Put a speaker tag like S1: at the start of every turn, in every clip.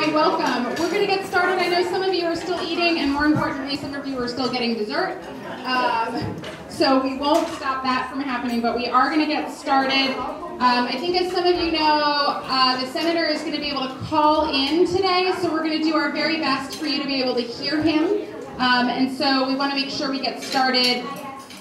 S1: Hi, welcome. We're going to get started. I know some of you are still eating, and more importantly, some of you are still getting dessert. So we won't stop that from happening, but we are going to get started. I think as some of you know, the senator is going to be able to call in today, so we're going to do our very best for you to be able to hear him. And so we want to make sure we get started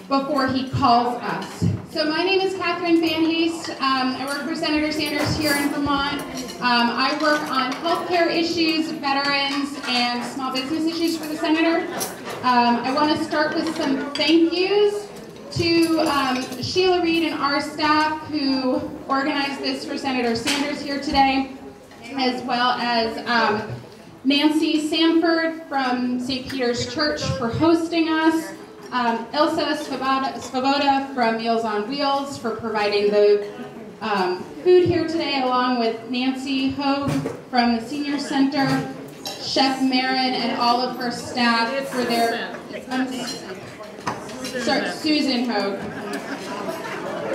S1: before he calls us. So my name is Catherine Van Heest. I work for Senator Sanders here in Vermont. I work on healthcare issues, veterans, and small business issues for the senator. I want to start with some thank yous to Sheila Reed and our staff who organized this for Senator Sanders here today, as well as Nancy Sanford from St. Peter's Church for hosting us. Ilsa Svoboda from Meals on Wheels for providing the food here today, along with Nancy Hogue from the Senior Center, Chef Marin and all of her staff for their... Susan Hogue.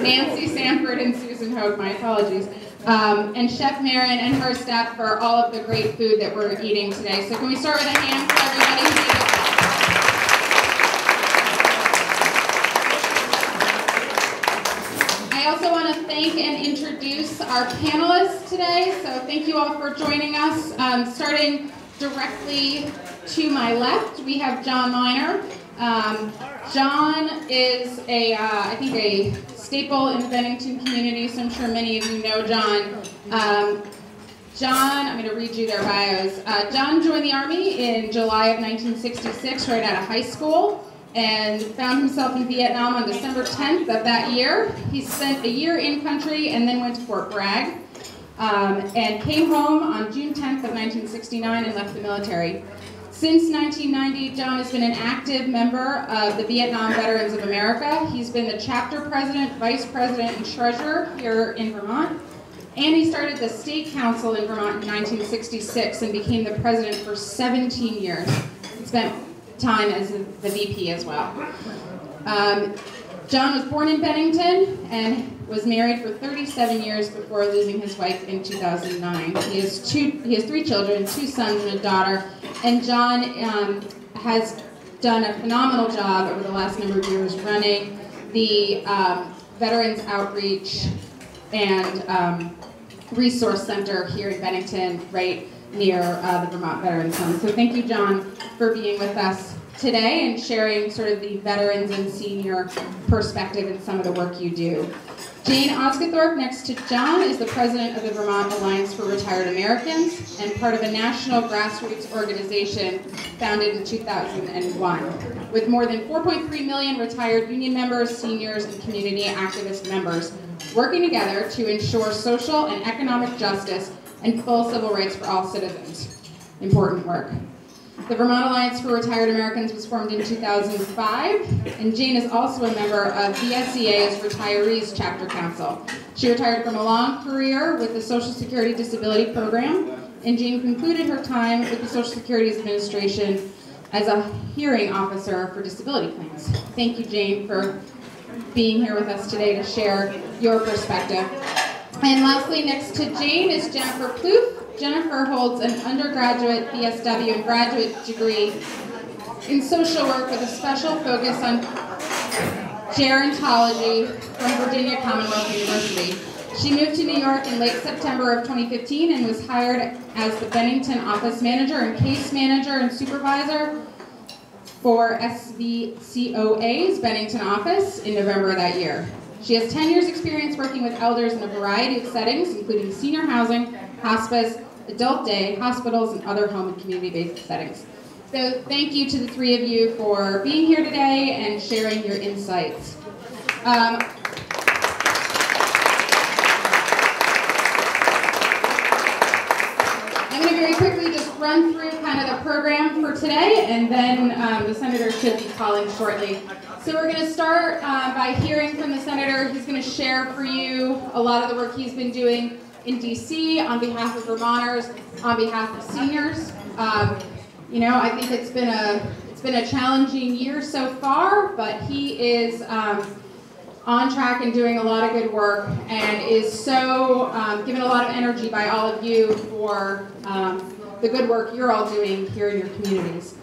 S1: Nancy Sanford and Susan Hogue, my apologies. And Chef Marin and her staff for all of the great food that we're eating today. So can we start with a hand for everybody? I also want to thank and introduce our panelists today. So thank you all for joining us. Starting directly to my left, we have John Miner. John is I think a staple in the Bennington community, so I'm sure many of you know John. John, I'm going to read you their bios. John joined the Army in July of 1966, right out of high school, and found himself in Vietnam on December 10th of that year. He spent a year in country and then went to Fort Bragg, and came home on June 10th of 1969 and left the military. Since 1990, John has been an active member of the Vietnam Veterans of America. He's been the chapter president, vice president, and treasurer here in Vermont. And he started the state council in Vermont in 1966 and became the president for 17 years. He spent time as the VP as well. John was born in Bennington and was married for 37 years before losing his wife in 2009. He has three children, 2 sons and a daughter, and John has done a phenomenal job over the last number of years running the Veterans Outreach and Resource Center here in Bennington, right near the Vermont Veterans Home. So thank you, John, for being with us today and sharing sort of the veterans and senior perspective in some of the work you do. Jane Osgathorpe, next to John, is the president of the Vermont Alliance for Retired Americans and part of a national grassroots organization founded in 2001 with more than 4.3 million retired union members, seniors, and community activist members working together to ensure social and economic justice and full civil rights for all citizens. Important work. The Vermont Alliance for Retired Americans was formed in 2005, and Jane is also a member of VSCA's Retirees Chapter Council. She retired from a long career with the Social Security Disability Program, and Jane concluded her time with the Social Security Administration as a hearing officer for disability claims. Thank you, Jane, for being here with us today to share your perspective. And lastly, next to Jane is Jennifer Plouffe. Jennifer holds an undergraduate BSW and graduate degree in social work with a special focus on gerontology from Virginia Commonwealth University. She moved to New York in late September of 2015 and was hired as the Bennington office manager and case manager and supervisor for SVCOA's Bennington office in November of that year. She has 10 years experience working with elders in a variety of settings, including senior housing, hospice, adult day, hospitals, and other home and community-based settings. So thank you to the three of you for being here today and sharing your insights. I'm going to very quickly just run through kind of the program for today, and then the senator should be calling shortly. So we're going to start by hearing from the senator. He's going to share for you a lot of the work he's been doing in DC on behalf of Vermonters, on behalf of seniors. You know, I think it's been a challenging year so far, but he is on track and doing a lot of good work, and is so given a lot of energy by all of you for the good work you're all doing here in your communities.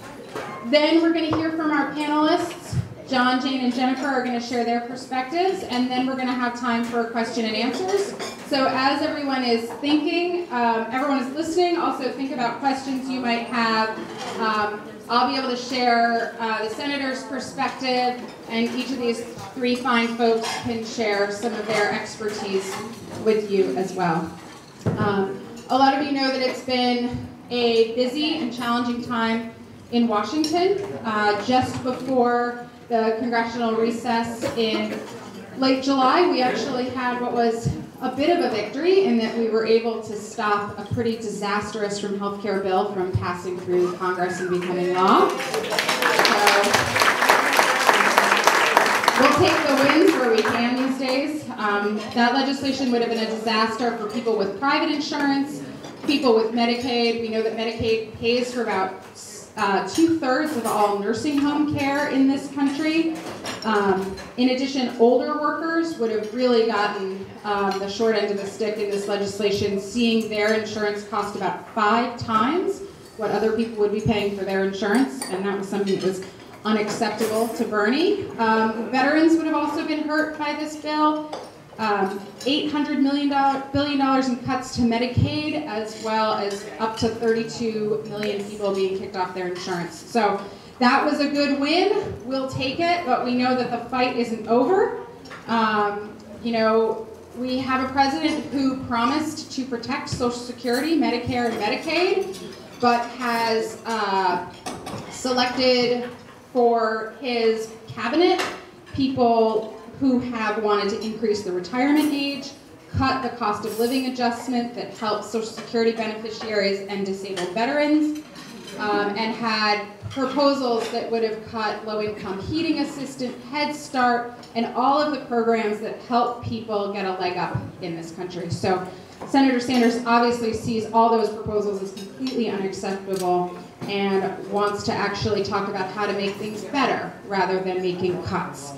S1: Then we're going to hear from our panelists. John, Jane, and Jennifer are going to share their perspectives, and then we're going to have time for question and answers. So as everyone is thinking, everyone is listening, also think about questions you might have. I'll be able to share the senator's perspective, and each of these three fine folks can share some of their expertise with you as well. A lot of you know that it's been a busy and challenging time in Washington. Just before the congressional recess in late July, we actually had what was a bit of a victory in that we were able to stop a pretty disastrous healthcare bill from passing through Congress and becoming law. So we'll take the wins where we can these days. That legislation would have been a disaster for people with private insurance, people with Medicaid. We know that Medicaid pays for about 2/3 of all nursing home care in this country. In addition, older workers would have really gotten the short end of the stick in this legislation, seeing their insurance cost about 5 times what other people would be paying for their insurance, and that was something that was unacceptable to Bernie. Veterans would have also been hurt by this bill. $800 billion in cuts to Medicaid, as well as up to 32 million people being kicked off their insurance. So that was a good win. We'll take it, but we know that the fight isn't over. You know, we have a president who promised to protect Social Security, Medicare, and Medicaid, but has selected for his cabinet people who have wanted to increase the retirement age, cut the cost of living adjustment that helps Social Security beneficiaries and disabled veterans, and had proposals that would have cut low-income heating assistance, Head Start, and all of the programs that help people get a leg up in this country. So Senator Sanders obviously sees all those proposals as completely unacceptable and wants to actually talk about how to make things better rather than making cuts.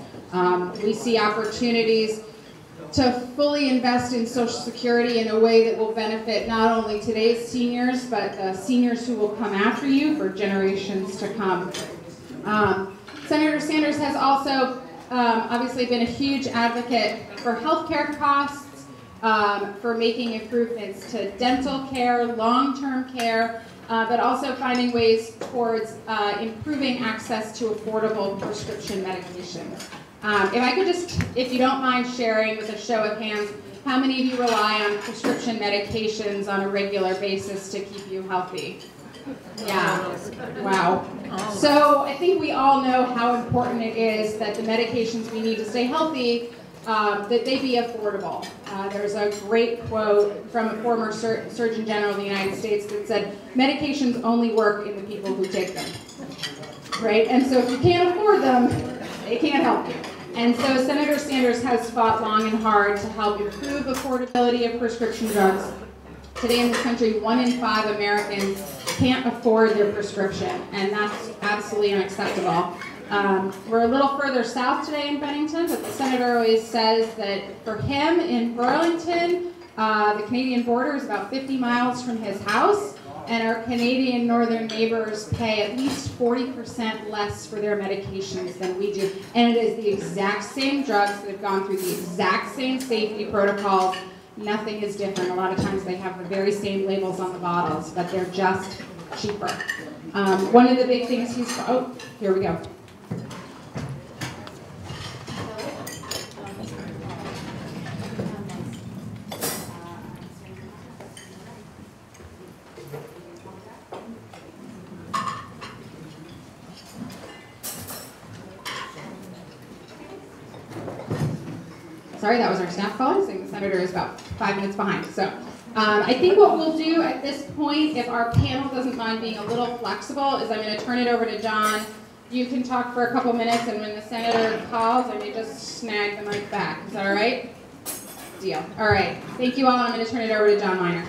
S1: We see opportunities to fully invest in Social Security in a way that will benefit not only today's seniors, but the seniors who will come after you for generations to come. Senator Sanders has also obviously been a huge advocate for healthcare costs, for making improvements to dental care, long-term care, but also finding ways towards improving access to affordable prescription medications. If I could just, if you don't mind sharing with a show of hands, how many of you rely on prescription medications on a regular basis to keep you healthy? Yeah, wow. So I think we all know how important it is that the medications we need to stay healthy, that they be affordable. There's a great quote from a former Surgeon General of the United States that said, medications only work in the people who take them, right? And so if you can't afford them, they can't help you. And so Senator Sanders has fought long and hard to help improve affordability of prescription drugs. Today in this country, 1 in 5 Americans can't afford their prescription, and that's absolutely unacceptable. We're a little further south today in Bennington, but the senator always says that for him in Burlington, the Canadian border is about 50 miles from his house, and our Canadian northern neighbors pay at least 40% less for their medications than we do. And it is the exact same drugs that have gone through the exact same safety protocols. Nothing is different. A lot of times they have the very same labels on the bottles, but they're just cheaper. One of the big things oh, here we go. Sorry, that was our staff calling, saying the senator is about 5 minutes behind. So I think what we'll do at this point, if our panel doesn't mind being a little flexible, is I'm going to turn it over to John. You can talk for a couple minutes, and when the senator calls, I may just snag the mic back. Is that all right? Deal. All right. Thank you all. I'm going to turn it over to John Miner.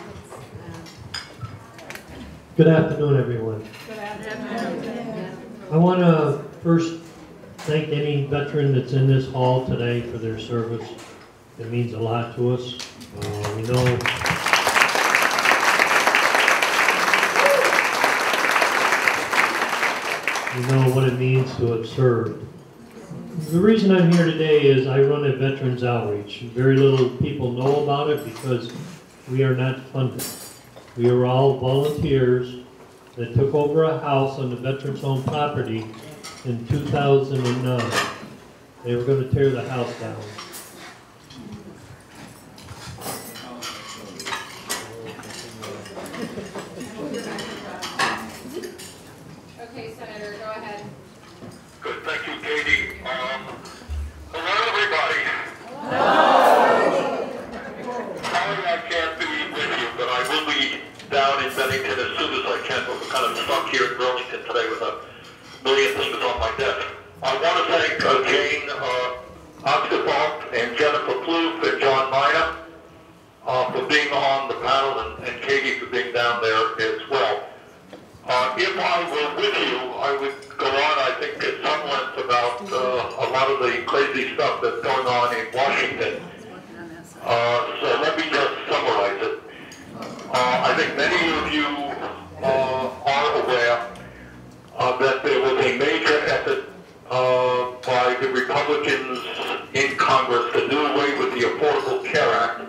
S2: Good afternoon, everyone.
S1: Good afternoon.
S2: I want to first thank any veteran that's in this hall today for their service. It means a lot to us. We know you know what it means to have served. The reason I'm here today is I run a Veterans Outreach. Very little people know about it because we are not funded. We are all volunteers that took over a house on the Veterans Home property in 2009. They were going to tear the house down.
S1: Okay, Senator, go ahead.
S3: Good, thank you, Katie. Hello, everybody. Sorry I can't be with you, but I will be down in Bennington as soon as I can. But we're kind of stuck here in Burlington today with a million things on my desk. I want to thank Jane Oxenbaum and Jennifer Plouffe and John Miner for being on the panel and Katie for being down there as well. If I were with you, I would go on, I think, at some length about a lot of the crazy stuff that's going on in Washington. So let me just summarize it. I think many of you are aware that there was a major effort by the Republicans in Congress to do away with the Affordable Care Act,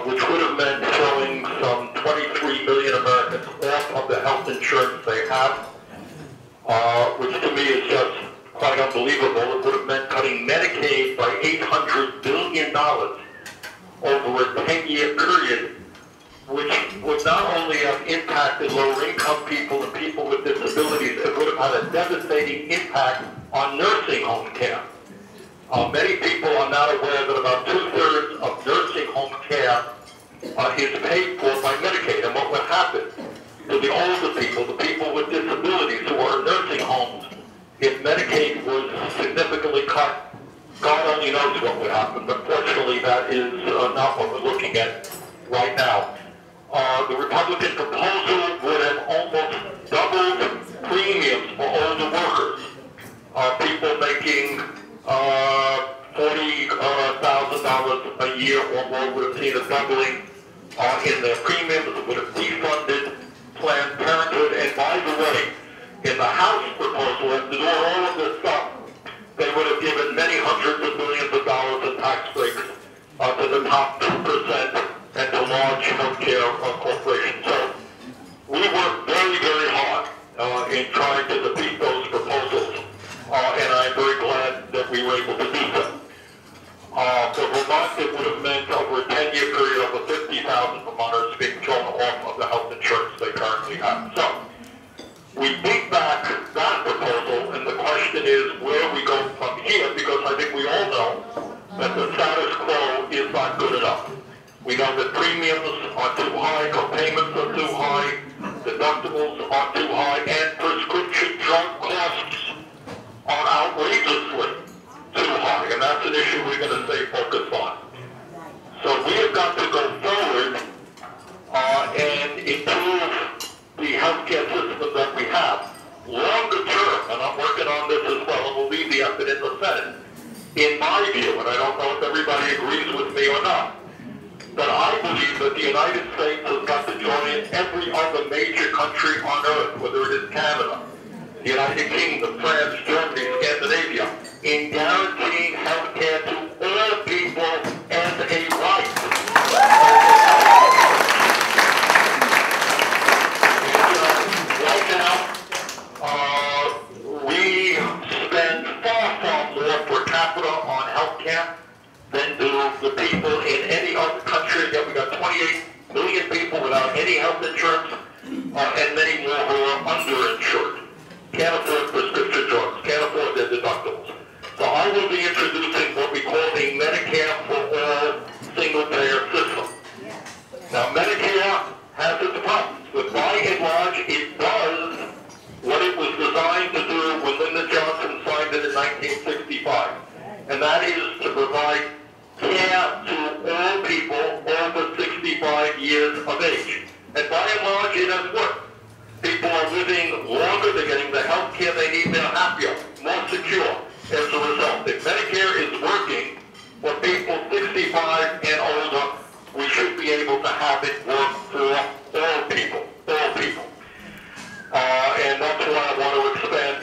S3: which would have meant throwing some 23 million Americans off of the health insurance they have, which to me is just quite unbelievable. It would have meant cutting Medicaid by $800 billion over a 10-year period, which would not only have impacted lower-income people and people with disabilities, it would have had a devastating impact on nursing home care. Many people are not aware that about 2/3 of nursing home care is paid for by Medicaid. And what would happen to the older people, the people with disabilities who are in nursing homes, if Medicaid was significantly cut? God only knows what would happen, but fortunately that is not what we're looking at right now. The Republican proposal would have almost doubled premiums for older workers. People making $40,000 a year or more would have seen a doubling in their premiums. It would have defunded Planned Parenthood. And by the way, in the House proposal, after doing all of this stuff, they would have given many hundreds of millions of dollars in tax breaks to the top 2% and to large healthcare corporations. So we worked very, very hard in trying to defeat those proposals, and I'm very glad that we were able to do so. For Vermont, it would have meant over a 10-year period, over 50,000 Vermonters being thrown off of the health insurance they currently have. So we beat back that proposal, and the question is where we go from here, because I think we all know that the status quo is not good enough. We know that premiums are too high, co-payments are too high, deductibles are too high, and prescription drug costs are outrageously too high, and that's an issue we're going to stay focused on. So we have got to go forward and improve the healthcare system that we have. Longer term, and I'm working on this as well, and we'll leave the effort in the Senate, in my view, and I don't know if everybody agrees with me or not, but I believe that the United States has got to join every other major country on earth, whether it is Canada, the United Kingdom, France, Germany, Scandinavia, in guaranteeing health care to all people as a right. Right now, we spend far, far more per capita on health care than do the people in any other country. Yet we got 28 million people without any health insurance, and many more who are underinsured. Can't afford prescription drugs, can't afford their deductibles. So I will be introducing what we call a Medicare for All single-payer system. Now Medicare has its problems, but by and large it does what it was designed to do when Lyndon Johnson signed it in 1965. And that is to provide care to all people over 65 years of age. And by and large it has worked. People are living longer, they're getting the health care they need, they're happier, more secure as a result. If Medicare is working for people 65 and older, we should be able to have it work for all people, all people. And that's why I want to expand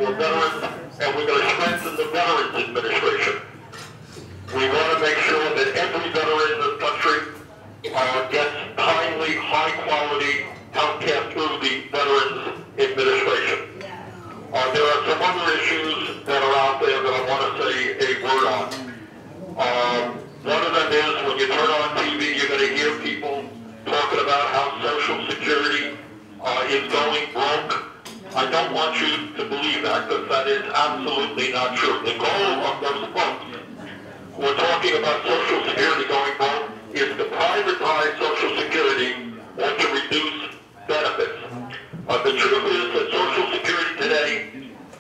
S3: for veterans, and we're going to strengthen the Veterans Administration. We want to make sure that every veteran in this country gets timely, high-quality health care through the Veterans Administration. There are some other issues that are out there that I want to say a word on. One of them is when you turn on TV, you're going to hear people talking about how Social Security is going broke. I don't want you to believe that, because that is absolutely not true. The goal of those folks who are talking about Social Security going broke is to privatize Social Security or to reduce benefits. The truth is that Social Security today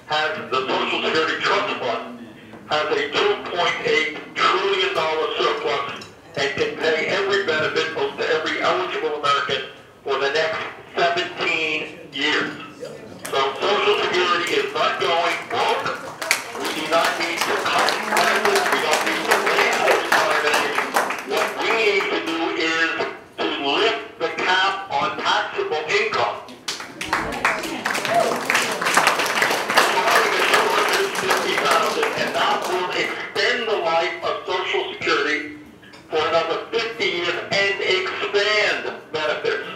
S3: has, the Social Security Trust Fund has a $2.8 trillion surplus and can pay every benefit to every eligible American for the next 17 years. So Social Security is not going broke. We do not need to cut benefits. We don't need to raise the retirement age. What we need to do is to lift the cap on taxable income. And that will extend the life of Social Security for another 50 years and expand benefits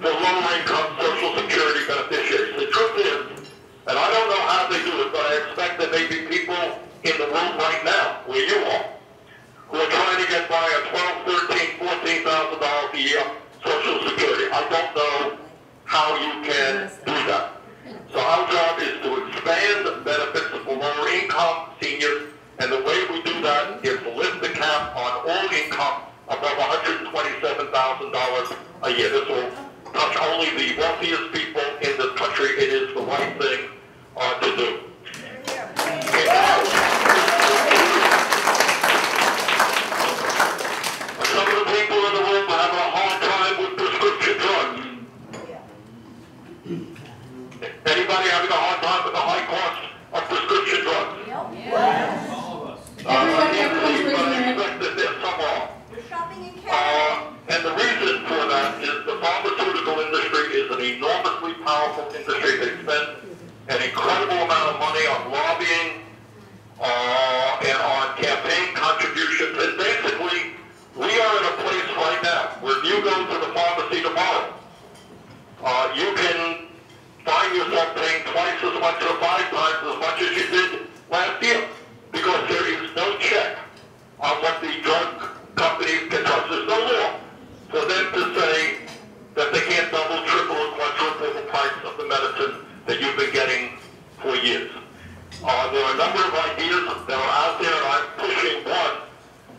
S3: for lower-income Social Security beneficiaries. The truth is, and I don't know how they do it, but I expect there may be people in the room right now, where you are, who are trying to get by a $12,000, $13,000, $14,000 a year Social Security. I don't know how you can do that. So our job is to expand the benefits for lower-income seniors, and the way we do that is to lift the cap on all income above $127,000 a year. This will touch only the wealthiest people in this country. It is the right thing to do. Some of the people in the room are having a hard time with prescription drugs. Anybody having a hard time with the high cost of prescription drugs?
S1: Yes. Everyone's raising their hand.
S3: That there's some wrong.
S4: We're shopping in Canada.
S3: And the reason for that is the pharmaceutical industry is an enormously powerful industry. They spend an incredible amount of money on lobbying and on campaign contributions. And basically, we are in a place right now where if you go to the pharmacy tomorrow, you can find yourself paying twice as much or 5 times as much as you did last year, because there is no check on what the drug companies can charge. There's no law for them to say that they can't double, triple, or quadruple the price of the medicine that you've been getting for years. There are a number of ideas that are out there, and I'm pushing one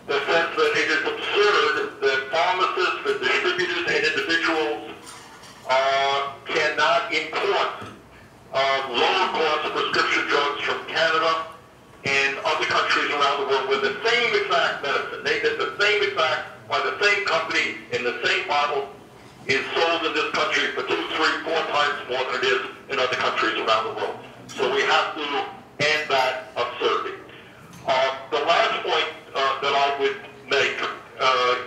S3: that says that it is absurd that pharmacists, the distributors, and individuals cannot import lower-cost prescription drugs from Canada and other countries around the world with the same exact medicine. They did the same exact, by the same company, in the same bottle, is sold in this country for 2, 3, 4 times more than it is in other countries around the world. So we have to end that absurdity. The last point that I would make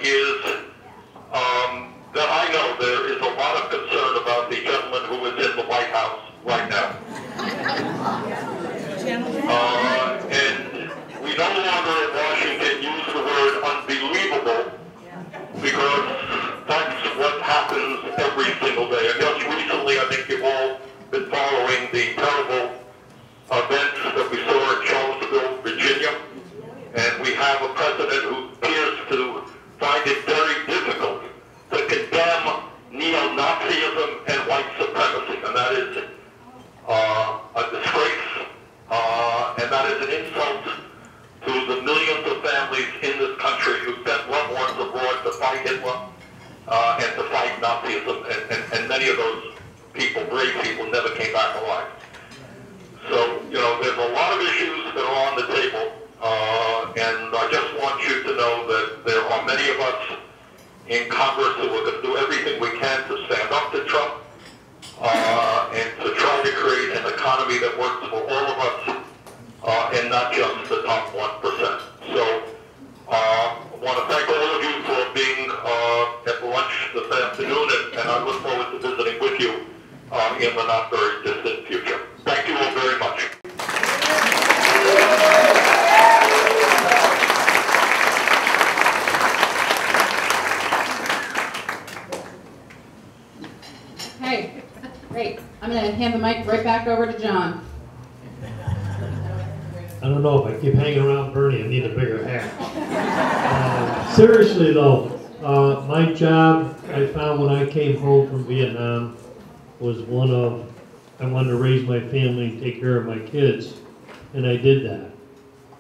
S3: is that I know there is a lot of concern about the gentleman who is in the White House right now. And we no longer in Washington use the word unbelievable, because that's what happens every single day. And just recently, I think you've all been following the terrible events that we saw in Charlottesville, Virginia. And we have a president who appears to find it very difficult to condemn neo-Nazism and white supremacy. And that is a disgrace, and that is an insult to the millions of families in this country who sent loved ones abroad to fight Hitler and to fight Nazism, and many of those people, brave people, never came back alive. So, you know, there's a lot of issues that are on the table, and I just want you to know that there are many of us in Congress who are going to do everything we can to stand up to Trump and to try to create an economy that works for all of us and not just the top 1%. So I want to thank all of you for being at lunch this afternoon, and I look forward to visiting with you in the not very distant future. Thank you all very much.
S1: hand the mic right back over to John.
S2: I don't know, if I keep hanging around Bernie, I need a bigger hat. Seriously though, my job, I found when I came home from Vietnam, was one of, I wanted to raise my family and take care of my kids, and I did that.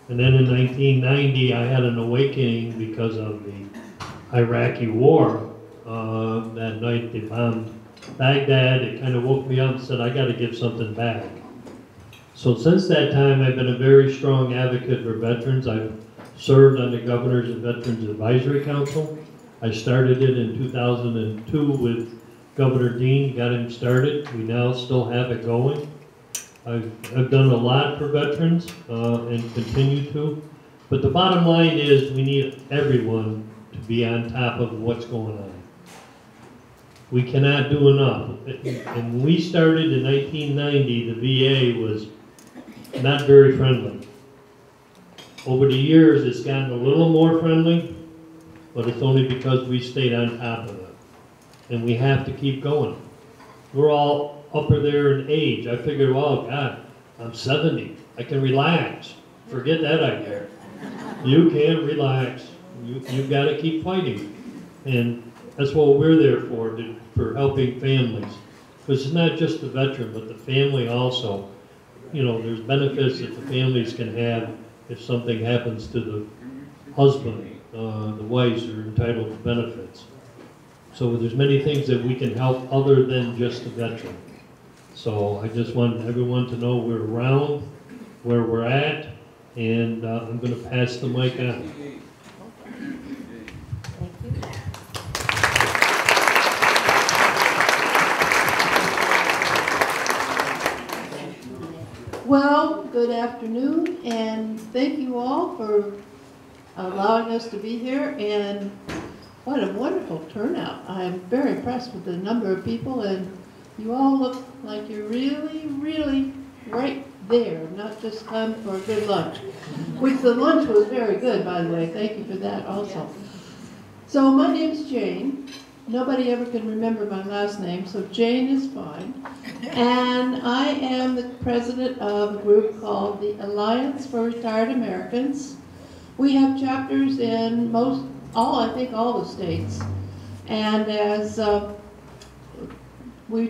S2: And then in 1990, I had an awakening because of the Iraqi war. That night they bombed Baghdad. It kind of woke me up and said, I got to give something back. So since that time, I've been a very strong advocate for veterans. I've served on the Governors and Veterans Advisory Council. I started it in 2002 with Governor Dean, got him started. We now still have it going. I've done a lot for veterans and continue to. But the bottom line is we need everyone to be on top of what's going on. We cannot do enough. And when we started in 1990, the VA was not very friendly. Over the years, it's gotten a little more friendly, but it's only because we stayed on top of it. And we have to keep going. We're all up there in age. I figured, well, God, I'm 70. I can relax. Forget that idea. You can't relax. You've got to keep fighting. And that's what we're there for helping families. Because it's not just the veteran, but the family also. You know, there's benefits that the families can have if something happens to the husband. The wives are entitled to benefits. So there's many things that we can help other than just the veteran. So I just want everyone to know we're around, where we're at, and I'm going to pass the mic on.
S5: Well, good afternoon, and thank you all for allowing us to be here, and what a wonderful turnout. I'm very impressed with the number of people, and you all look like you're really, really right there, not just come for a good lunch, which the lunch was very good, by the way. Thank you for that also. So my name's Jane. Nobody ever can remember my last name, so Jane is fine. And I am the president of a group called the Alliance for Retired Americans. We have chapters in I think all the states. And as you were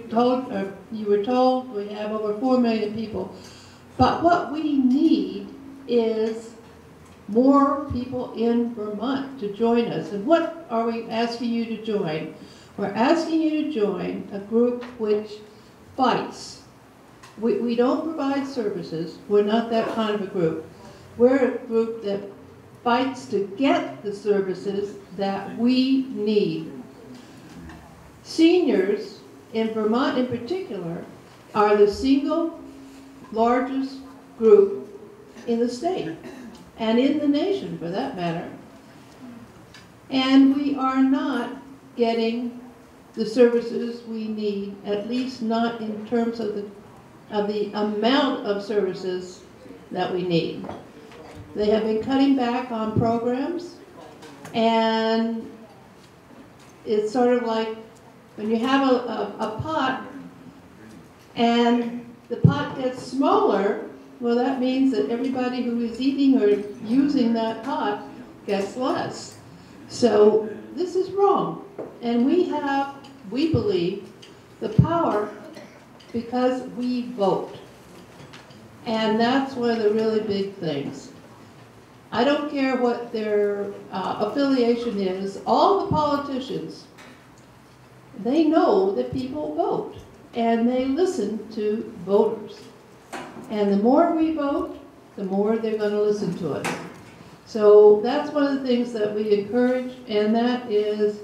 S5: told, we have over 4 million people. But what we need is more people in Vermont to join us. And what are we asking you to join? We're asking you to join a group which fights. We don't provide services. We're not that kind of a group. We're a group that fights to get the services that we need. Seniors, in Vermont in particular, are the single largest group in the state, and in the nation for that matter. And we are not getting the services we need, at least not in terms of the amount of services that we need. They have been cutting back on programs, and it's sort of like when you have a pot and the pot gets smaller, well, that means that everybody who is eating or using that pot gets less. So this is wrong. And we believe, the power because we vote. And that's one of the really big things. I don't care what their affiliation is. All the politicians, they know that people vote. And they listen to voters. And the more we vote, the more they're going to listen to us. So that's one of the things that we encourage, and that is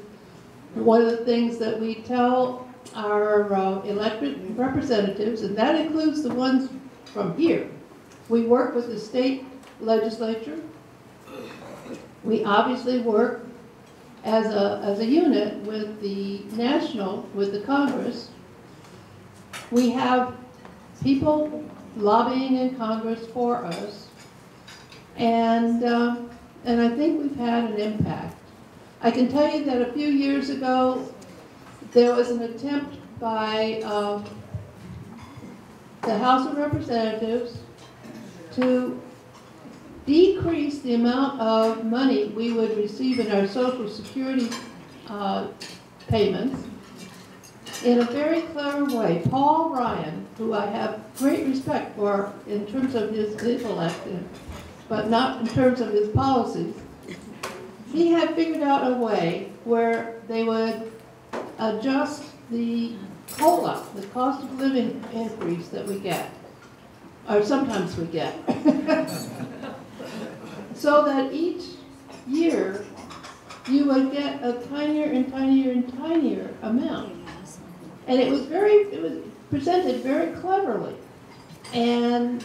S5: one of the things that we tell our elected representatives, and that includes the ones from here. We work with the state legislature. We obviously work as a unit with the national, with the Congress. We have people lobbying in Congress for us, and I think we've had an impact. I can tell you that a few years ago, there was an attempt by the House of Representatives to decrease the amount of money we would receive in our Social Security payments in a very clever way. Paul Ryan, who I have great respect for in terms of his intellect, but not in terms of his policies, he had figured out a way where they would adjust the COLA, the cost of living increase that we get, or sometimes we get, so that each year you would get a tinier and tinier and tinier amount. And it was presented very cleverly. And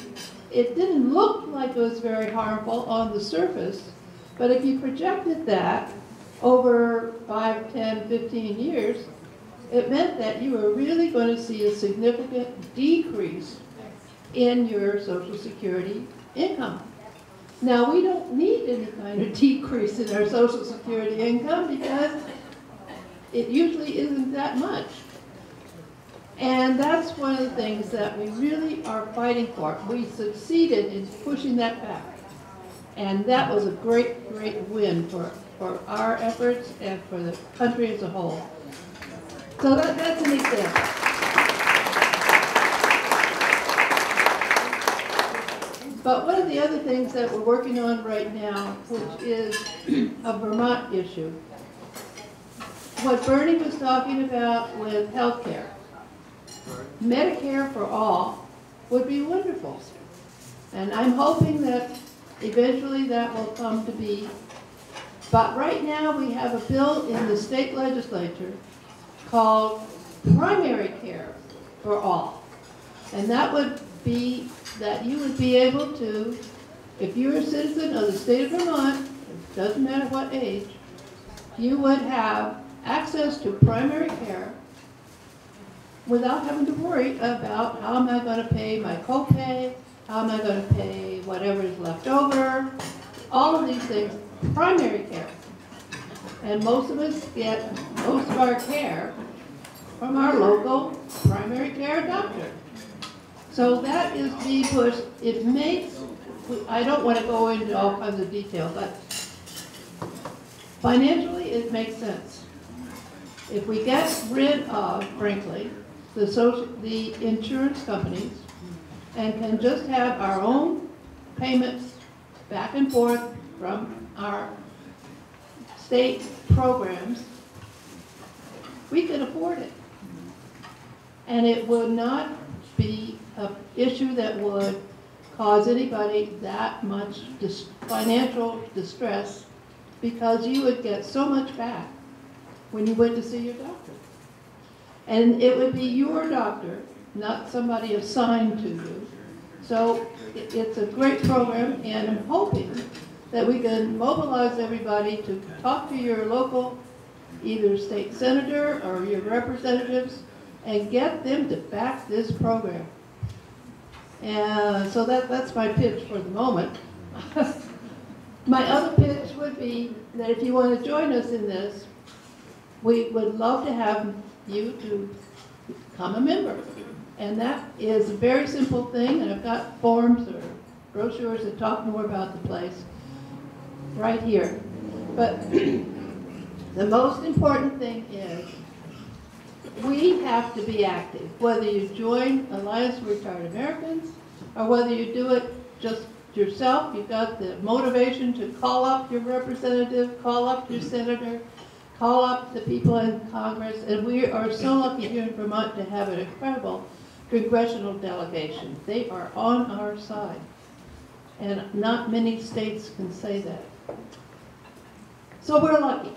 S5: it didn't look like it was very harmful on the surface, but if you projected that over 5, 10, 15 years, it meant that you were really going to see a significant decrease in your Social Security income. Now, we don't need any kind of decrease in our Social Security income because it usually isn't that much. And that's one of the things that we really are fighting for. We succeeded in pushing that back. And that was a great, great win for our efforts and for the country as a whole. So that's an example. But one of the other things that we're working on right now, which is a Vermont issue, what Bernie was talking about with health care, Medicare for all would be wonderful. And I'm hoping that eventually that will come to be. But right now we have a bill in the state legislature called primary care for all. And that would be that you would be able to, if you're a citizen of the state of Vermont, it doesn't matter what age, you would have access to primary care without having to worry about how am I going to pay my copay, how am I going to pay whatever is left over, all of these things, primary care. And most of us get most of our care from our local primary care doctor. So that is being pushed. It makes, I don't want to go into all kinds of detail, but financially it makes sense. If we get rid of, frankly, the insurance companies and can just have our own payments back and forth from our state programs, we can afford it. And it would not be an issue that would cause anybody that much financial distress, because you would get so much back when you went to see your doctor. And it would be your doctor, not somebody assigned to you. So it's a great program, and I'm hoping that we can mobilize everybody to talk to your local, either state senator or your representatives, and get them to back this program. And so that's my pitch for the moment. My other pitch would be that if you want to join us in this, we would love to have you to become a member. And that is a very simple thing, and I've got forms or brochures that talk more about the place right here. But the most important thing is we have to be active, whether you join Alliance for Retired Americans or whether you do it just yourself. You've got the motivation to call up your representative, call up your senator, call up the people in Congress, and we are so lucky here in Vermont to have an incredible congressional delegation. They are on our side, and not many states can say that. So we're lucky.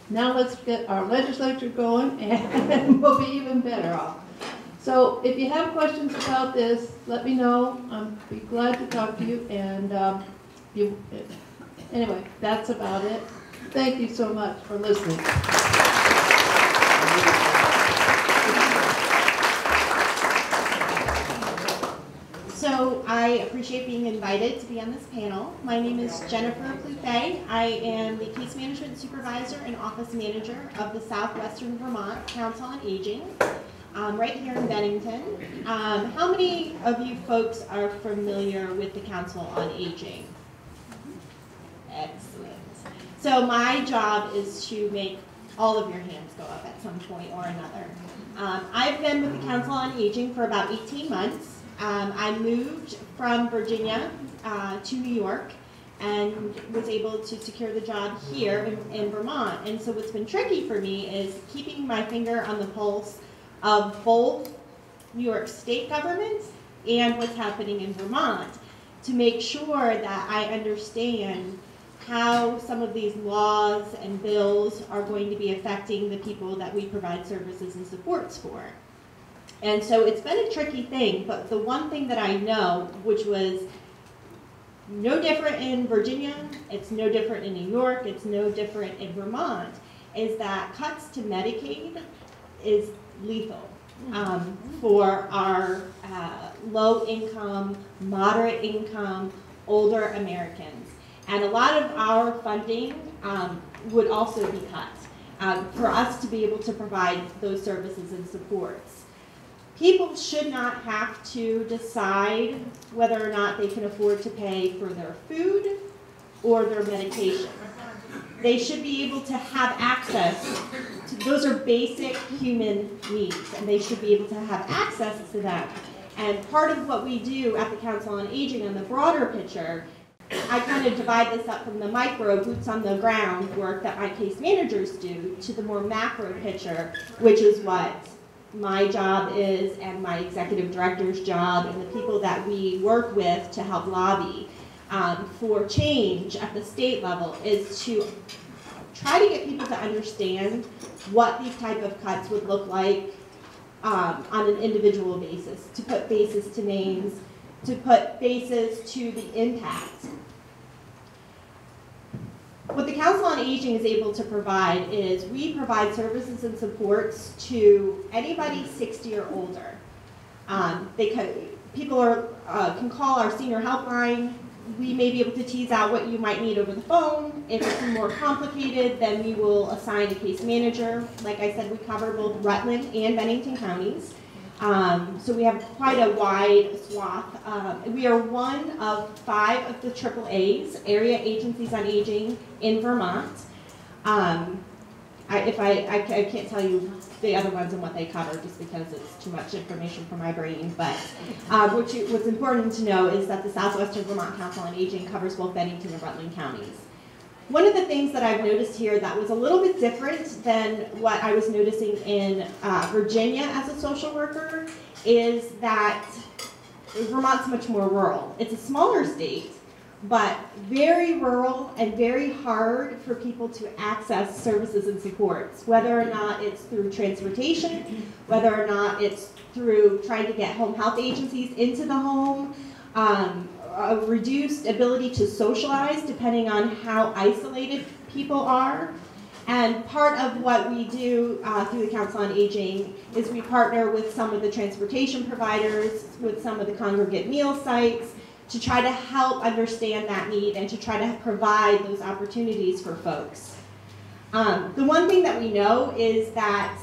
S5: Now let's get our legislature going, and we'll be even better off. So if you have questions about this, let me know. I'll be glad to talk to you. And anyway, that's about it. Thank you so much for listening.
S4: So I appreciate being invited to be on this panel. My name is Jennifer Clufay. I am the Case Management Supervisor and Office Manager of the Southwestern Vermont Council on Aging. right here in Bennington. How many of you folks are familiar with the Council on Aging? Excellent. So my job is to make all of your hands go up at some point or another. I've been with the Council on Aging for about 18 months. I moved from Virginia to New York and was able to secure the job here in Vermont. And so what's been tricky for me is keeping my finger on the pulse of both New York state government and what's happening in Vermont to make sure that I understand how some of these laws and bills are going to be affecting the people that we provide services and supports for. And so it's been a tricky thing, but the one thing that I know, which was no different in Virginia, it's no different in New York, it's no different in Vermont, is that cuts to Medicaid is lethal for our low income, moderate income, older Americans. And a lot of our funding would also be cut for us to be able to provide those services and supports. People should not have to decide whether or not they can afford to pay for their food or their medication. They should be able to have access to, those are basic human needs, and they should be able to have access to them. And part of what we do at the Council on Aging on the broader picture, I kind of divide this up from the micro, boots on the ground work that my case managers do to the more macro picture, which is what my job is and my executive director's job and the people that we work with to help lobby for change at the state level is to try to get people to understand what these type of cuts would look like on an individual basis, to put faces to names, to put faces to the impact. What the Council on Aging is able to provide is we provide services and supports to anybody 60 or older. People can call our senior helpline. We may be able to tease out what you might need over the phone. If it's more complicated, then we will assign a case manager. Like I said, we cover both Rutland and Bennington counties. So we have quite a wide swath. We are one of 5 of the AAAs, Area Agencies on Aging, in Vermont. I can't tell you the other ones and what they cover just because it's too much information for my brain. But what's important to know is that the Southwestern Vermont Council on Aging covers both Bennington and Rutland counties. One of the things that I've noticed here that was a little bit different than what I was noticing in Virginia as a social worker is that Vermont's much more rural. It's a smaller state, but very rural and very hard for people to access services and supports, whether or not it's through transportation, whether or not it's through trying to get home health agencies into the home, a reduced ability to socialize depending on how isolated people are. And part of what we do through the Council on Aging is we partner with some of the transportation providers, with some of the congregate meal sites, to try to help understand that need and to try to provide those opportunities for folks. The one thing that we know is that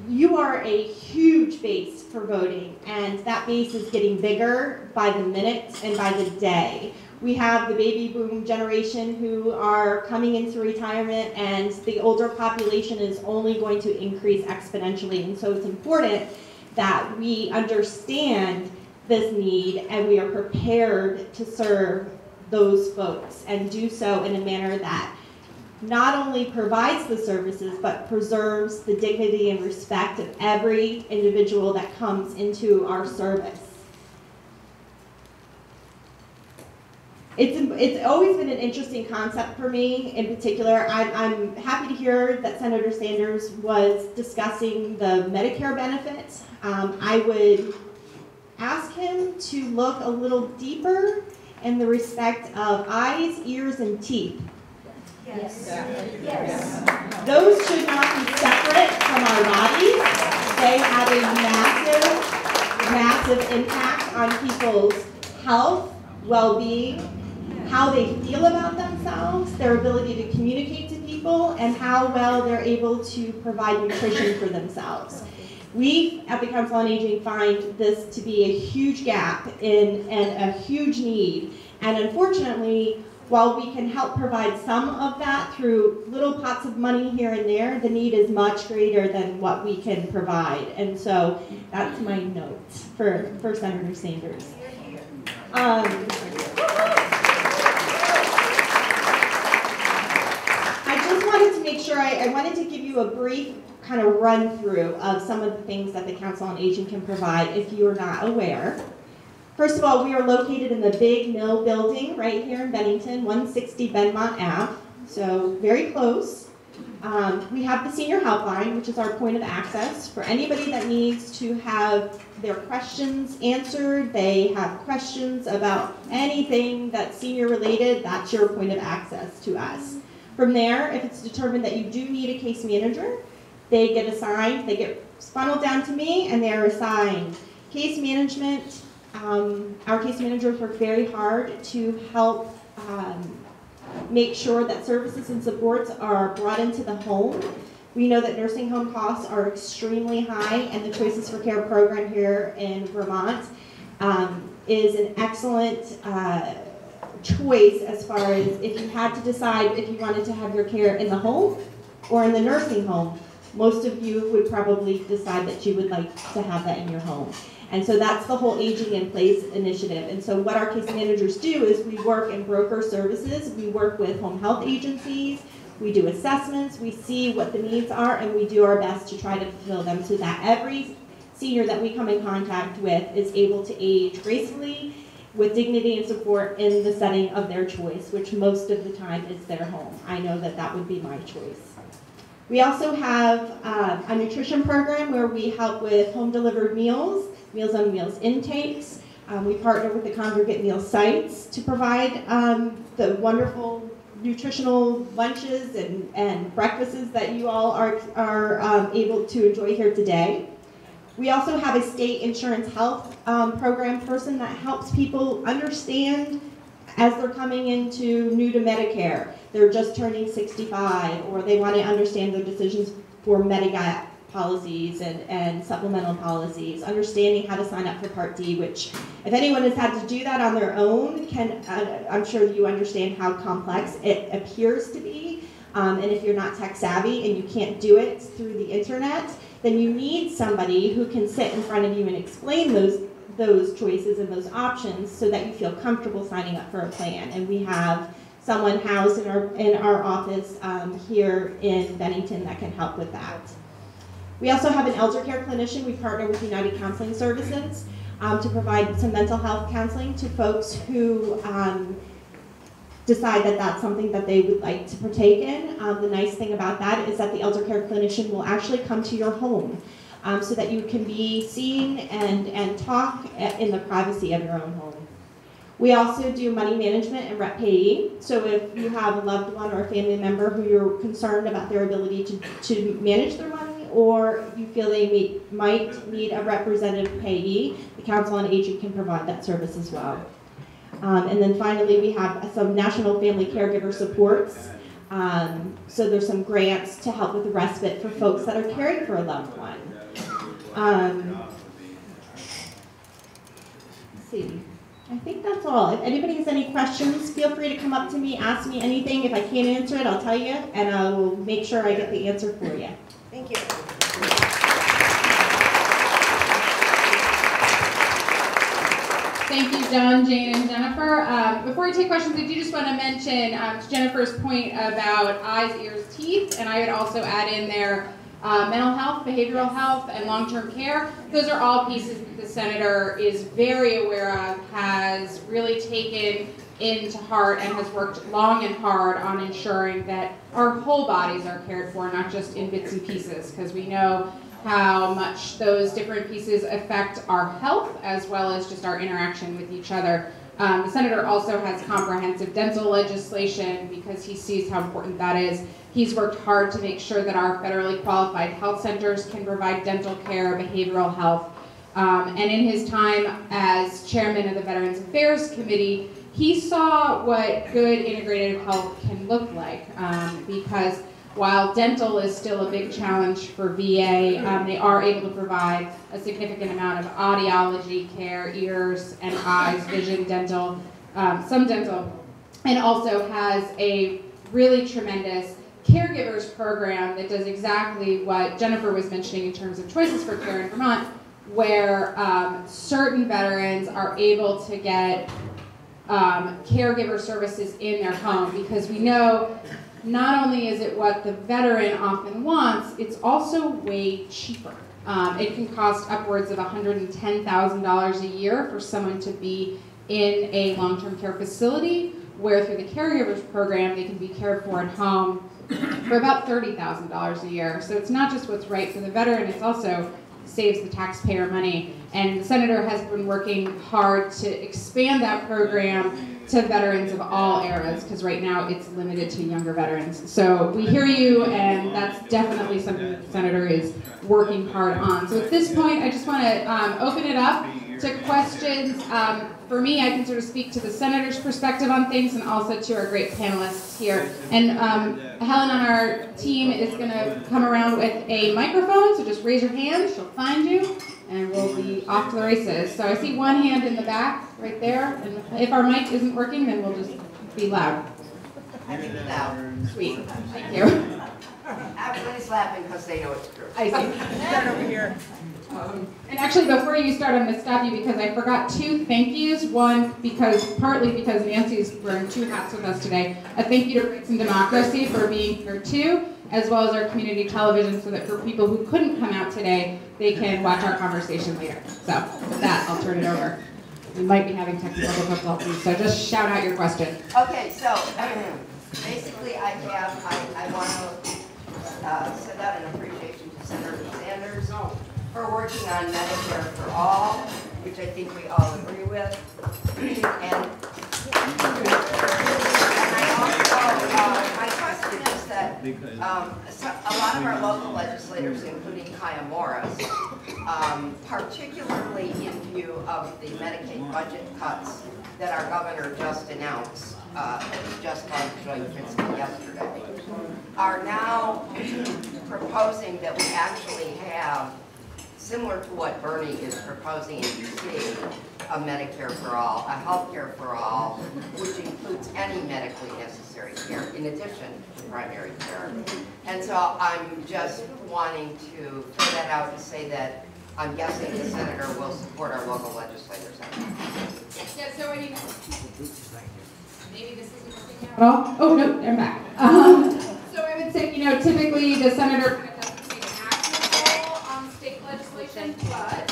S4: you are a huge base for voting, and that base is getting bigger by the minute and by the day. We have the baby boom generation who are coming into retirement, and the older population is only going to increase exponentially, and so it's important that we understand this need and we are prepared to serve those folks and do so in a manner that not only provides the services, but preserves the dignity and respect of every individual that comes into our service. It's always been an interesting concept for me. In particular, I'm happy to hear that Senator Sanders was discussing the Medicare benefits. I would ask him to look a little deeper in the respect of eyes, ears, and teeth.
S6: Yes. Yes.
S4: Those should not be separate from our bodies. They have a massive impact on people's health, well-being, how they feel about themselves, their ability to communicate to people, and how well they're able to provide nutrition for themselves. We at the Council on Aging find this to be a huge gap and a huge need. And unfortunately, while we can help provide some of that through little pots of money here and there, the need is much greater than what we can provide. And so that's my note for Senator Sanders. I just wanted to make sure, I wanted to give you a brief kind of run through of some of the things that the Council on Aging can provide if you are not aware. First of all, we are located in the big mill building right here in Bennington, 160 Benmont Ave, so very close. We have the senior helpline, which is our point of access for anybody that needs to have their questions answered. They have questions about anything that's senior related, that's your point of access to us. From there, if it's determined that you do need a case manager, they get assigned, they get funneled down to me, and they're assigned. Case management, our case managers work very hard to help make sure that services and supports are brought into the home. We know that nursing home costs are extremely high, and the Choices for Care program here in Vermont is an excellent choice as far as if you had to decide if you wanted to have your care in the home or in the nursing home. Most of you would probably decide that you would like to have that in your home. And so that's the whole Aging in Place initiative. And so what our case managers do is we work and broker services. We work with home health agencies. We do assessments. We see what the needs are, and we do our best to try to fulfill them so that every senior that we come in contact with is able to age gracefully with dignity and support in the setting of their choice, which most of the time is their home. I know that that would be my choice. We also have a nutrition program where we help with home-delivered meals, Meals on Wheels intakes. We partner with the congregate meal sites to provide the wonderful nutritional lunches and breakfasts that you all are able to enjoy here today. We also have a state insurance health program person that helps people understand as they're coming into new to Medicare. They're just turning 65, or they want to understand their decisions for Medigap policies and supplemental policies, understanding how to sign up for Part D, which if anyone has had to do that on their own, I'm sure you understand how complex it appears to be. And if you're not tech savvy and you can't do it through the internet, then you need somebody who can sit in front of you and explain those choices and those options so that you feel comfortable signing up for a plan. And we have someone housed in our office here in Bennington that can help with that. We also have an elder care clinician. We partner with United Counseling Services to provide some mental health counseling to folks who decide that that's something that they would like to partake in. The nice thing about that is that the elder care clinician will actually come to your home so that you can be seen and talk in the privacy of your own home. We also do money management and rep payee. So if you have a loved one or a family member who you're concerned about their ability to manage their money, or you feel they might need a representative payee, the Council on Aging can provide that service as well. And then finally, we have some national family caregiver supports. So there's some grants to help with the respite for folks that are caring for a loved one. Let's see. I think that's all. If anybody has any questions, feel free to come up to me, ask me anything. If I can't answer it, I'll tell you, and I will make sure I get the answer for you. Thank you.
S1: Thank you, John, Jane, and Jennifer. Before we take questions, I do just want to mention to Jennifer's point about eyes, ears, teeth, and I would also add in there mental health, behavioral health, and long-term care. Those are all pieces that the Senator is very aware of, has really taken into heart, and has worked long and hard on ensuring that our whole bodies are cared for, not just in bits and pieces, because we know how much those different pieces affect our health as well as just our interaction with each other. The Senator also has comprehensive dental legislation because he sees how important that is. He's worked hard to make sure that our federally qualified health centers can provide dental care, behavioral health. And in his time as chairman of the Veterans Affairs Committee, he saw what good integrative health can look like because While dental is still a big challenge for VA, they are able to provide a significant amount of audiology care, ears and eyes, vision, dental, some dental, and also has a really tremendous caregivers program that does exactly what Jennifer was mentioning in terms of choices for care in Vermont, where certain veterans are able to get caregiver services in their home, because we know not only is it what the veteran often wants, it's also way cheaper. It can cost upwards of $110,000 a year for someone to be in a long-term care facility, where through the caregivers program they can be cared for at home for about $30,000 a year. So it's not just what's right for the veteran, it's also saves the taxpayer money. And the Senator has been working hard to expand that program to veterans of all eras, because right now it's limited to younger veterans. So we hear you, and that's definitely something that the Senator is working hard on. So at this point, I just want to open it up to questions. For me, I can sort of speak to the Senator's perspective on things, and also to our great panelists here. And Helen on our team is going to come around with a microphone, so just raise your hand, she'll find you, and we'll be off to the races. So I see one hand in the back, right there, and if our mic isn't working, then we'll just be loud.
S7: I think it's loud.
S1: Sweet, thank you.
S7: Everybody's laughing because they know it's true.
S1: I see.
S7: Start over here.
S1: And actually, before you start, I'm going to stop you because I forgot two thank yous. One, partly because Nancy's wearing two hats with us today. A thank you to Rights and Democracy for being here too, as well as our community television, so that for people who couldn't come out today, they can watch our conversation later. So with that, I'll turn it over. We might be having technical difficulties, so just shout out your question.
S7: Okay, so basically I want to send out an appreciation to Senator Sanders for working on Medicare for All, which I think we all agree with. And I also, my question is that a lot of our local legislators, including Kaya Morris, particularly in view of the Medicaid budget cuts that our governor just announced, just on joint fiscal yesterday, are now proposing that we actually have, similar to what Bernie is proposing in DC, a Medicare for all, a health care for all, which includes any medically necessary care in addition to primary care. And so I'm just wanting to throw that out to say that I'm guessing the Senator will support our local legislators.
S1: Yeah, so I mean, maybe this isn't working out. Oh, no, I'm back. So I would say, typically the Senator kind of doesn't take an active role on state legislation, but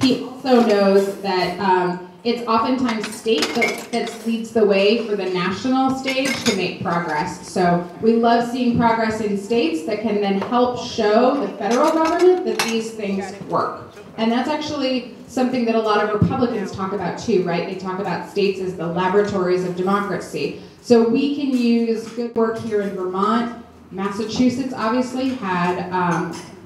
S1: he also knows that it's oftentimes state that leads the way for the national stage to make progress. So we love seeing progress in states that can then help show the federal government that these things work. And that's actually something that a lot of Republicans talk about too, right? They talk about states as the laboratories of democracy. So we can use good work here in Vermont. Massachusetts obviously had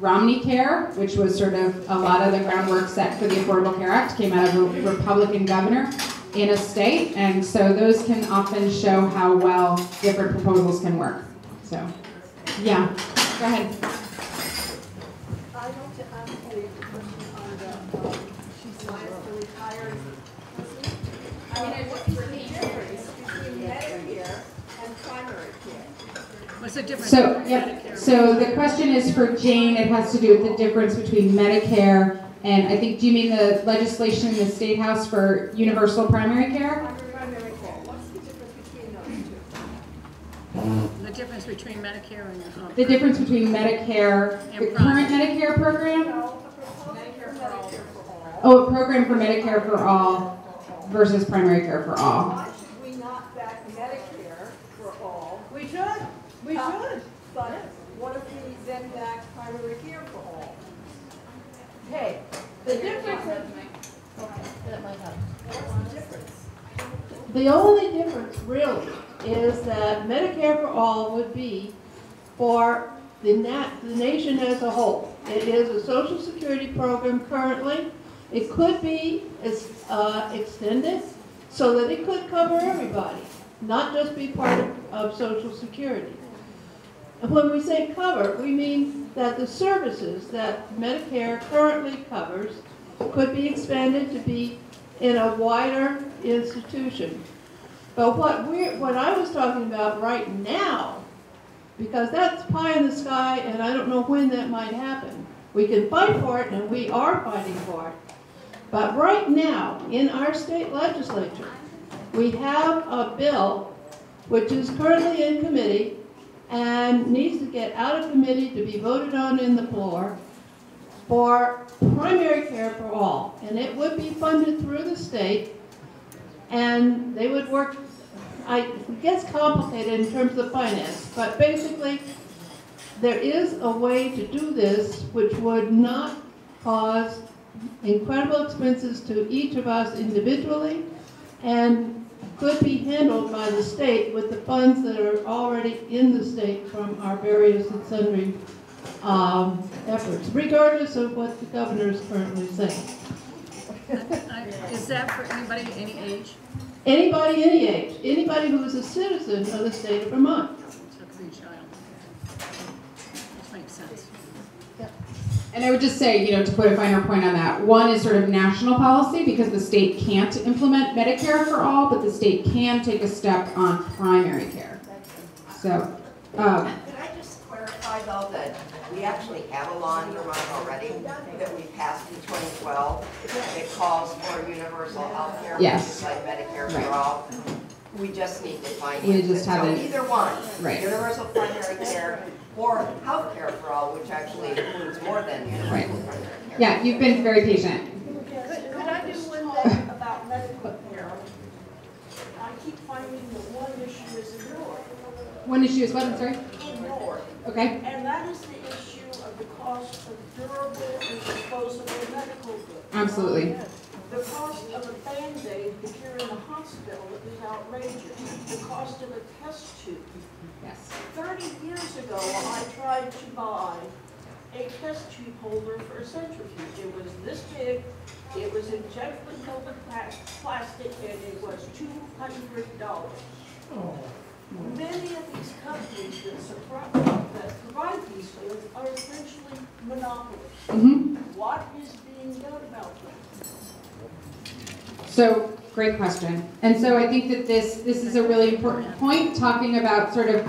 S1: Romney Care, which was sort of a lot of the groundwork set for the Affordable Care Act, came out of a Republican governor in a state, and so those can often show how well different proposals can work. So, yeah, go ahead.
S8: I want to ask you a question on the retired. What is the difference between Medicare and primary care? What's the difference?
S1: So the question is for Jane. It has to do with the difference between Medicare and, I think, do you mean the legislation in the State House for universal primary care?
S8: Primary care. What's the difference between those two?
S9: The difference between Medicare and
S1: The difference between Medicare, the current Medicare program?
S8: Medicare for all.
S1: Oh, a program for Medicare for all versus primary care for all.
S8: Why should we not back Medicare for all?
S5: We should. We should.
S8: But what if we then back primary care for all?
S5: Okay. The difference is,
S8: What's the difference?
S5: the only difference really is that Medicare for all would be for the nation as a whole. It is a Social Security program currently. It could be extended so that it could cover everybody, not just be part of Social Security. When we say cover, we mean that the services that Medicare currently covers could be expanded to be in a wider institution. But what I was talking about right now, because that's pie in the sky and I don't know when that might happen. We can fight for it and we are fighting for it. But right now, in our state legislature, we have a bill which is currently in committee and needs to get out of committee to be voted on in the floor for primary care for all. And it would be funded through the state, and they would work, it gets complicated in terms of finance, but basically there is a way to do this which would not cause incredible expenses to each of us individually and could be handled by the state with the funds that are already in the state from our various and sundry efforts, regardless of what the governor is currently saying.
S9: Is that for anybody any age?
S5: Anybody, any age. Anybody who is a citizen of the state of Vermont.
S9: So it could be a child. Which makes sense.
S1: And I would just say, to put a finer point on that, one is sort of national policy because the state can't implement Medicare for all, but the state can take a step on primary care. So,
S7: Could I just clarify though that we actually have a law in Vermont already that we passed in 2012 that calls for universal health care,
S1: yes,
S7: like Medicare
S1: right,
S7: for all. We just need to find
S1: we just haven't.
S7: So either one,
S1: right,
S7: universal primary care or health care for all, which actually includes more than universal
S1: right,
S7: primary care.
S1: Yeah, you've been very patient.
S8: Could I do one thing about medical care? I keep finding that one issue is ignored.
S1: One issue is what, I'm sorry?
S8: Ignored.
S1: Okay.
S8: And that is the issue of the cost of durable and disposable medical goods.
S1: Absolutely.
S8: The cost of a Band-Aid if you're in the hospital is outrageous. The cost of a test tube.
S1: Yes.
S8: 30 years ago, I tried to buy a test tube holder for a centrifuge. It was this big, it was injected with velvet plastic, and it was $200.
S5: Oh.
S8: Many of these companies that provide these goods are essentially monopolists.
S1: Mm-hmm.
S8: What is being done about them?
S1: So, great question. And so I think that this is a really important point, talking about sort of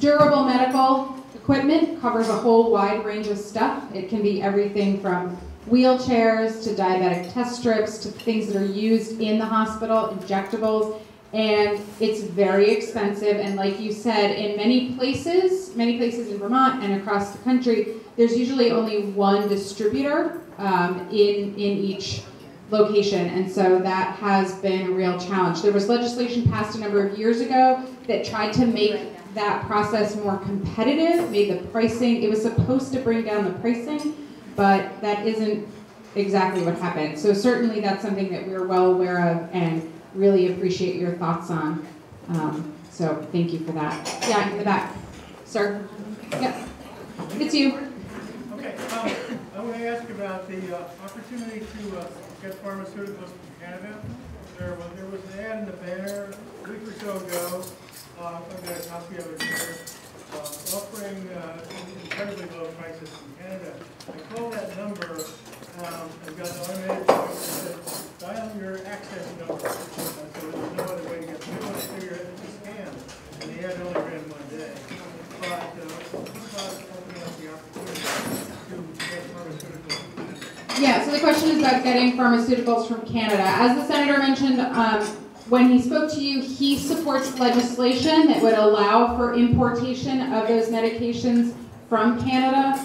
S1: durable medical equipment covers a whole wide range of stuff. It can be everything from wheelchairs to diabetic test strips to things that are used in the hospital, injectables, and it's very expensive. And like you said, in many places in Vermont and across the country, there's usually only one distributor in each location, and so that has been a real challenge. There was legislation passed a number of years ago that tried to make that process more competitive, made the pricing, it was supposed to bring down the pricing, but that isn't exactly what happened. So certainly that's something that we're well aware of and really appreciate your thoughts on. So thank you for that. Yeah, in the back. Sir? Yep. It's you.
S10: Okay, I want to ask about the opportunity to get pharmaceuticals from Canada. There was an ad in the Banner a week or so ago, I've got a copy of it here, offering incredibly low prices from Canada. I called that number, and got an automated voice that said, dial your access number. So there's no other way to get through. I figure it's a scam, and the ad only ran one day. But what about opening up the opportunity to get pharmaceuticals?
S1: Yeah, so the question is about getting pharmaceuticals from Canada. As the Senator mentioned, when he spoke to you, he supports legislation that would allow for importation of those medications from Canada.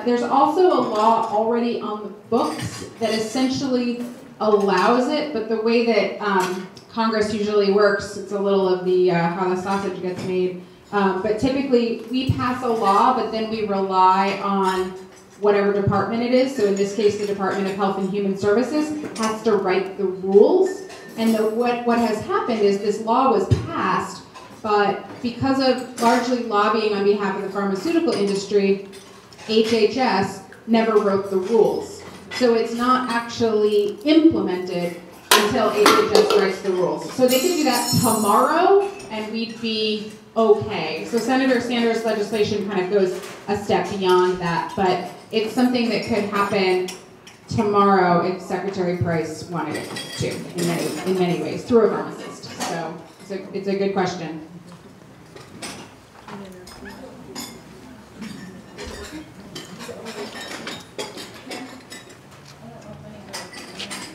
S1: There's also a law already on the books that essentially allows it, but the way that Congress usually works, it's a little of the how the sausage gets made. But typically, we pass a law, but then we rely on whatever department it is. So in this case, the Department of Health and Human Services has to write the rules. And what has happened is this law was passed, but because of largely lobbying on behalf of the pharmaceutical industry, HHS never wrote the rules. So it's not actually implemented until HHS writes the rules. So they could do that tomorrow, and we'd be okay. So Senator Sanders' legislation kind of goes a step beyond that, but it's something that could happen tomorrow if Secretary Price wanted it to, in many ways, through a pharmacist. So it's a good question.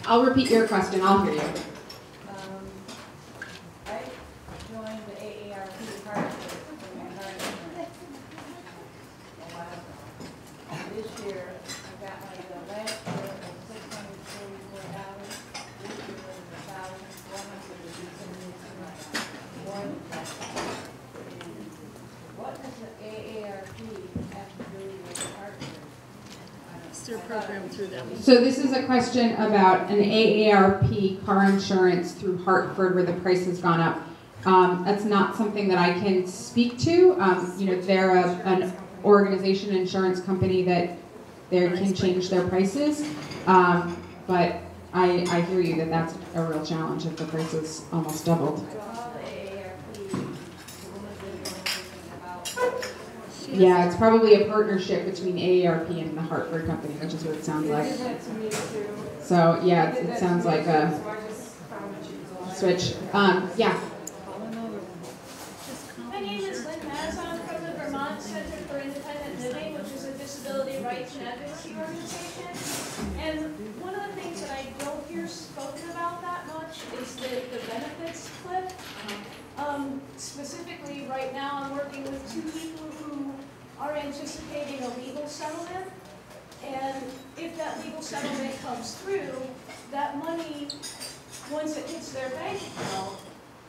S1: I'll repeat your question. I'll hear you.
S6: I joined the AARP partnership for my car insurance a while ago. This year, I got my bill. Last year it was $644. This year it was $1,172 more than that. What does the AARP have to do with the partnership?
S9: It's their program through them.
S1: So this is a question about an AARP car insurance through Hartford where the price has gone up. That's not something that I can speak to. You know, they're an organization, insurance company that they can change their prices. But I hear you that that's a real challenge if the price is almost doubled. Yeah, it's probably a partnership between AARP and the Hartford company, which is what it sounds like. So yeah, it sounds like a switch. Yeah.
S8: My name is Lynn Mazon from the Vermont Center for Independent Living, which is a disability rights and advocacy organization. And one of the things that I don't hear spoken about that much is the benefits cliff. Specifically, right now I'm working with 2 people who are anticipating a legal settlement. And if that legal settlement comes through, that money, once it hits their bank account,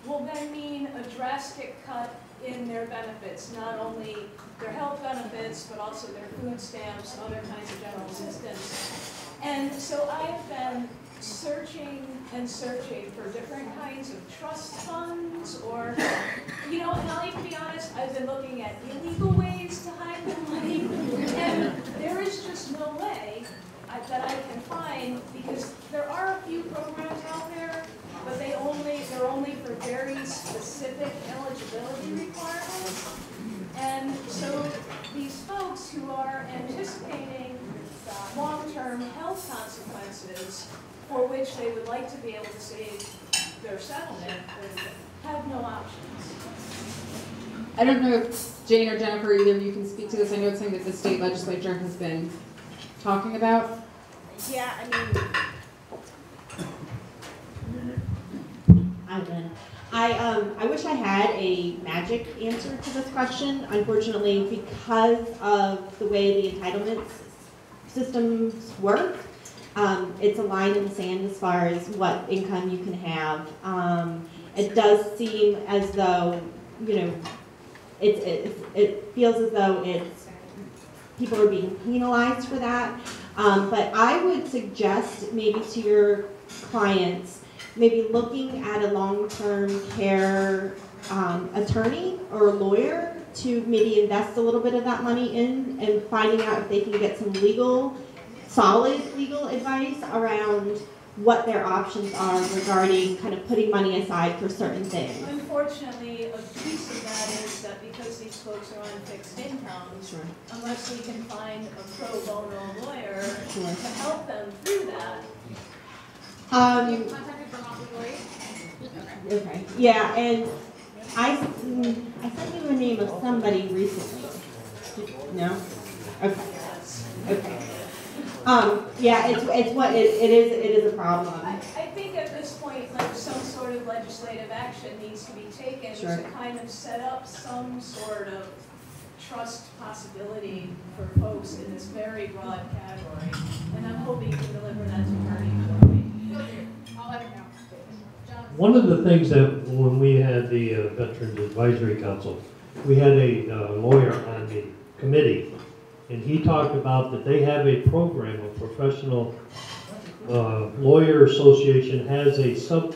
S8: will then mean a drastic cut in their benefits, not only their health benefits, but also their food stamps, other kinds of general assistance. And so I've been searching and searching for different kinds of trust funds, or, you know, and I'll even be honest, I've been looking at illegal ways to hide the money, and there is just no way that I can find, because there are a few programs out there, but they're only for very specific eligibility requirements. And so these folks who are anticipating long-term health consequences for which they would like to be able to save their settlement have no options.
S1: I don't know if Jane or Jennifer, either of you can speak to this. I know it's something that the state legislature has been talking about.
S4: Yeah, I mean, I wish I had a magic answer to this question. Unfortunately, because of the way the entitlement systems work, it's a line in the sand as far as what income you can have. It does seem as though, you know, it feels as though people are being penalized for that. But I would suggest maybe to your clients, maybe looking at a long-term care attorney or lawyer to maybe invest a little bit of that money in, and finding out if they can get some solid legal advice around what their options are regarding kind of putting money aside for certain things.
S8: Unfortunately, a piece of that is that because these folks are on fixed incomes,
S4: Sure.
S8: unless we can find a pro bono lawyer
S4: Sure.
S8: to help them through that.
S4: Okay. Yeah, and I sent you the name of somebody recently. No? Okay. Okay. Yeah, it is a problem.
S8: I think at this point, like, some sort of legislative action needs to be taken
S4: Sure.
S8: to kind of set up some sort of trust possibility for folks in this very broad category. And I'm hoping you can deliver that to Bernie. I'll let you know.
S2: One of the things that when we had the Veterans Advisory Council, we had a lawyer on the committee, and he talked about that they have a program, a professional lawyer association has a sub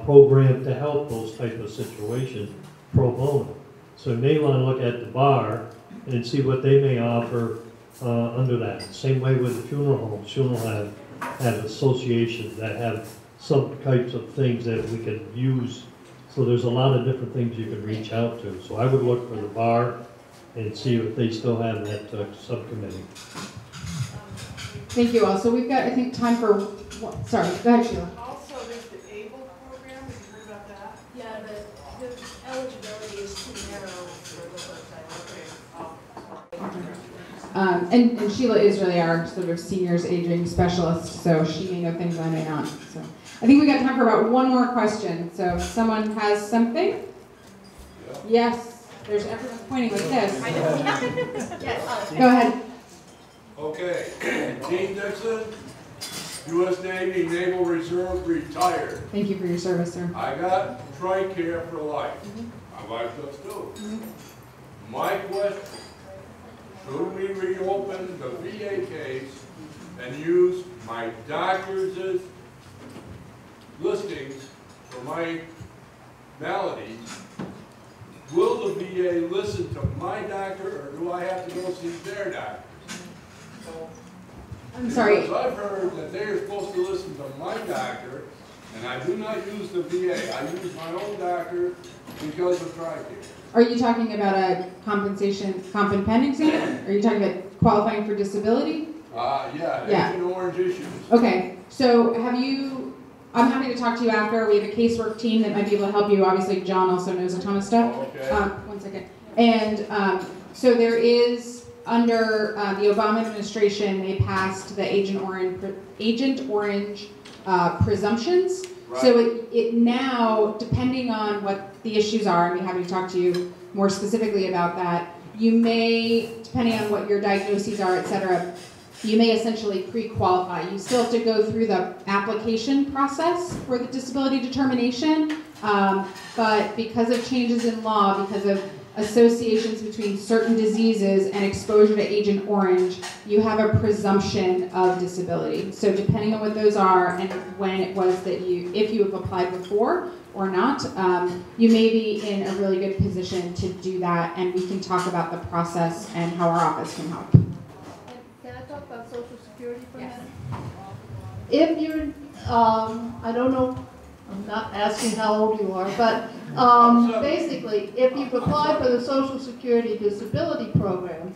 S2: program to help those type of situations pro bono. So you may want to look at the bar and see what they may offer under that. Same way with the funeral homes. Funeral have associations that have some types of things that we can use So there's a lot of different things you can reach out to. So I would look for the bar and see if they still have that subcommittee.
S1: Thank you all. So we've got, I think, time for, sorry, go ahead, Sheila.
S8: Also, there's the ABLE program, have you heard about that?
S9: Yeah, the eligibility is too narrow for the website.
S1: And Sheila is really our sort of seniors aging specialist, so she may know things I may not. So I think we got time for about one more question. So if someone has something? Yes, there's everyone pointing like this. Go ahead.
S11: Okay, Dean Dixon, U.S. Navy Naval Reserve, retired.
S1: Thank you for your service, sir.
S11: I got TRICARE for life. My wife does too. My question, should we reopen the VA case and use my doctor's listings for my maladies? Will the VA listen to my doctor, or do I have to go see their doctor?
S1: I'm sorry.
S11: Because I've heard that they are supposed to listen to my doctor, and I do not use the VA. I use my own doctor because of TRICARE.
S1: Are you talking about a comp and pen exam? Are you talking about qualifying for disability?
S11: Yeah. Agent Orange issues.
S1: Okay, so I'm happy to talk to you after. We have a casework team that might be able to help you. Obviously, John also knows a ton of stuff.
S11: Okay.
S1: One second. And so there is, under the Obama administration, they passed the Agent Orange presumptions.
S11: Right.
S1: So it now, depending on what the issues are, I'd be happy to talk to you more specifically about that, you may, depending on what your diagnoses are, et cetera, you may essentially pre-qualify. You still have to go through the application process for the disability determination, but because of changes in law, because of associations between certain diseases and exposure to Agent Orange, you have a presumption of disability. So depending on what those are and when it was that if you have applied before or not, you may be in a really good position to do that, and we can talk about the process and how our office can help.
S5: Can I talk about Social Security for a minute? If you're, I don't know, I'm not asking how old you are, but basically, if you've applied for the Social Security Disability Program,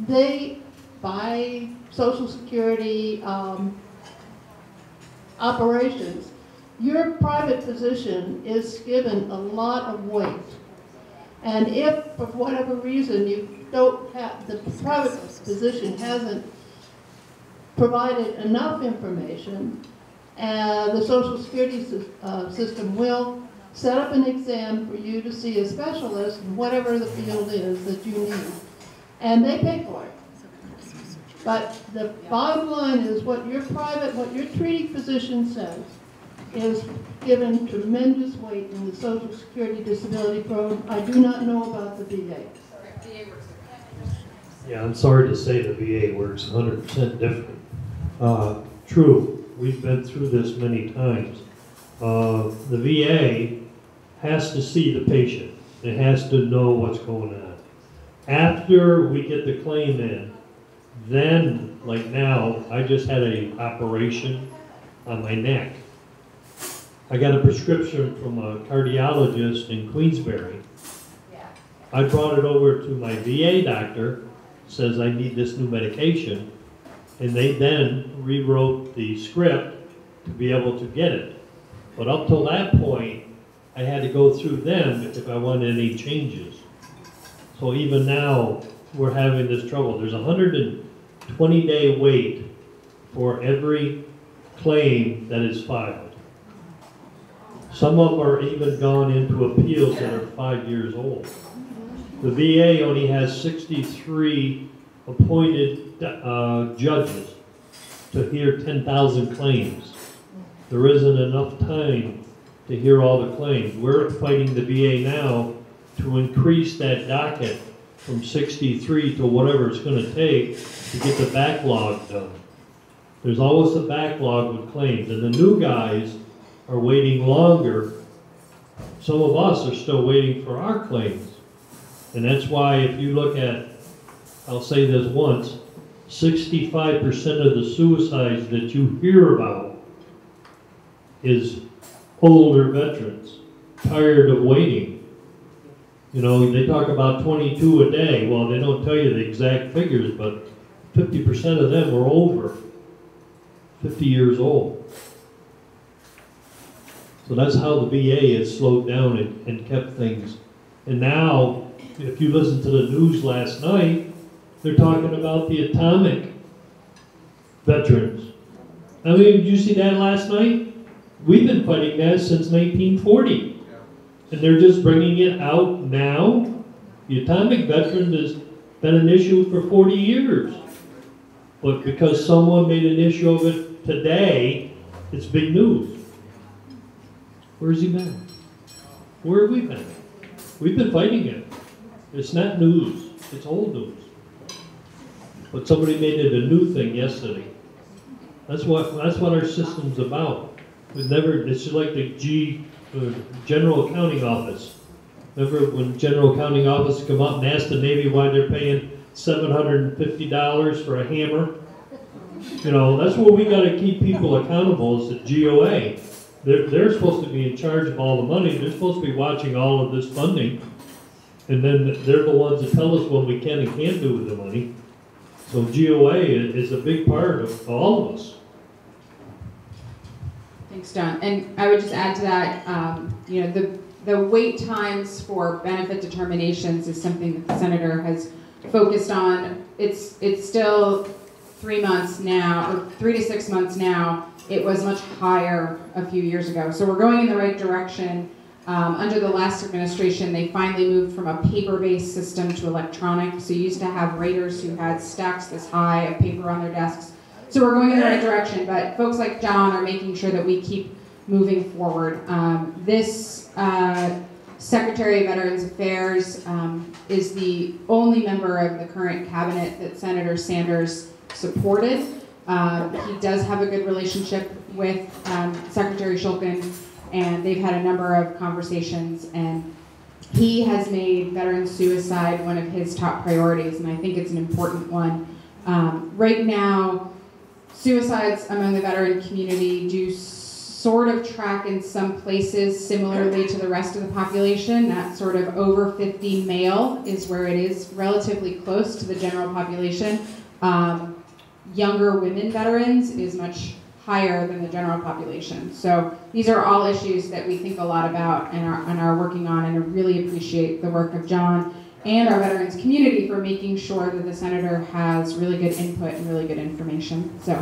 S5: they, by Social Security operations, your private physician is given a lot of weight. And if, for whatever reason, you don't have, the private physician hasn't provided enough information, the Social Security system will set up an exam for you to see a specialist in whatever the field is that you need. And they pay for it. But the bottom line is what your treating physician says is given tremendous weight in the Social Security Disability Program. I do not know about the VA.
S2: Yeah, I'm sorry to say the VA works 100% different. True, we've been through this many times. The VA has to see the patient. It has to know what's going on. After we get the claim in, then, like now, I just had an operation on my neck. I got a prescription from a cardiologist in Queensbury. I brought it over to my VA doctor, says I need this new medication, and they then rewrote the script to be able to get it. But up till that point, I had to go through them if I wanted any changes. So even now, we're having this trouble. There's a 120-day wait for every claim that is filed. Some of them are even gone into appeals that are 5 years old. The VA only has 63 appointed judges to hear 10,000 claims. There isn't enough time to hear all the claims. We're fighting the VA now to increase that docket from 63 to whatever it's going to take to get the backlog done. There's always a backlog with claims, and the new guys are waiting longer. Some of us are still waiting for our claims. And that's why if you look at, I'll say this once, 65% of the suicides that you hear about is older veterans. tired of waiting. You know, they talk about 22 a day. Well, they don't tell you the exact figures, but 50% of them are over 50 years old. So that's how the VA has slowed down and kept things. And now, if you listen to the news last night, they're talking about the atomic veterans. I mean, did you see that last night? We've been fighting that since 1940. And they're just bringing it out now. The atomic veteran has been an issue for 40 years. But because someone made an issue of it today, it's big news. Where's he been? Where have we been? We've been fighting it. It's not news. It's old news. But somebody made it a new thing yesterday. That's what our system's about. It's just like the General Accounting Office. Remember when General Accounting Office come up and ask the Navy why they're paying $750 for a hammer? You know, that's where we got to keep people accountable, is the GOA. They're supposed to be in charge of all the money. They're supposed to be watching all of this funding. And then they're the ones that tell us what we can and can't do with the money. So GOA is a big part of all of us.
S1: Thanks, John. And I would just add to that, you know, the wait times for benefit determinations is something that the Senator has focused on. It's still 3 months now, or 3 to 6 months now. It was much higher a few years ago. So we're going in the right direction. Under the last administration, they finally moved from a paper-based system to electronic. So you used to have raters who had stacks this high of paper on their desks. So we're going in the right direction, but folks like John are making sure that we keep moving forward. This Secretary of Veterans Affairs is the only member of the current cabinet that Senator Sanders supported. He does have a good relationship with Secretary Shulkin, and they've had a number of conversations, and he has made veteran suicide one of his top priorities, and I think it's an important one. Right now, suicides among the veteran community do sort of track in some places similarly to the rest of the population. That sort of over 50 male is where it is relatively close to the general population. Younger women veterans is much higher than the general population. So these are all issues that we think a lot about and are working on, and I really appreciate the work of John and our veterans community for making sure that the Senator has really good input and really good information. So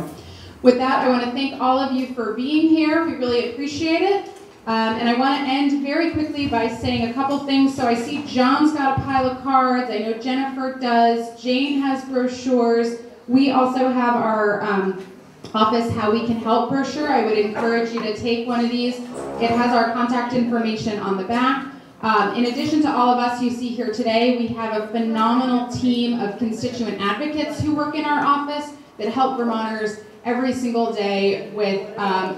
S1: with that, I want to thank all of you for being here. We really appreciate it. And I want to end very quickly by saying a couple things. So I see John's got a pile of cards. I know Jennifer does. Jane has brochures. We also have our office How We Can Help brochure. I would encourage you to take one of these. It has our contact information on the back. In addition to all of us you see here today, we have a phenomenal team of constituent advocates who work in our office that help Vermonters every single day with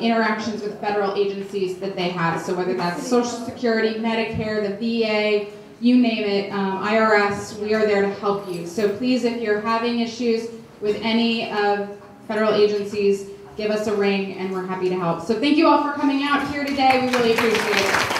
S1: interactions with federal agencies that they have. So whether that's Social Security, Medicare, the VA, you name it, IRS, we are there to help you. So please, if you're having issues with any of federal agencies, give us a ring and we're happy to help. So thank you all for coming out here today. We really appreciate it.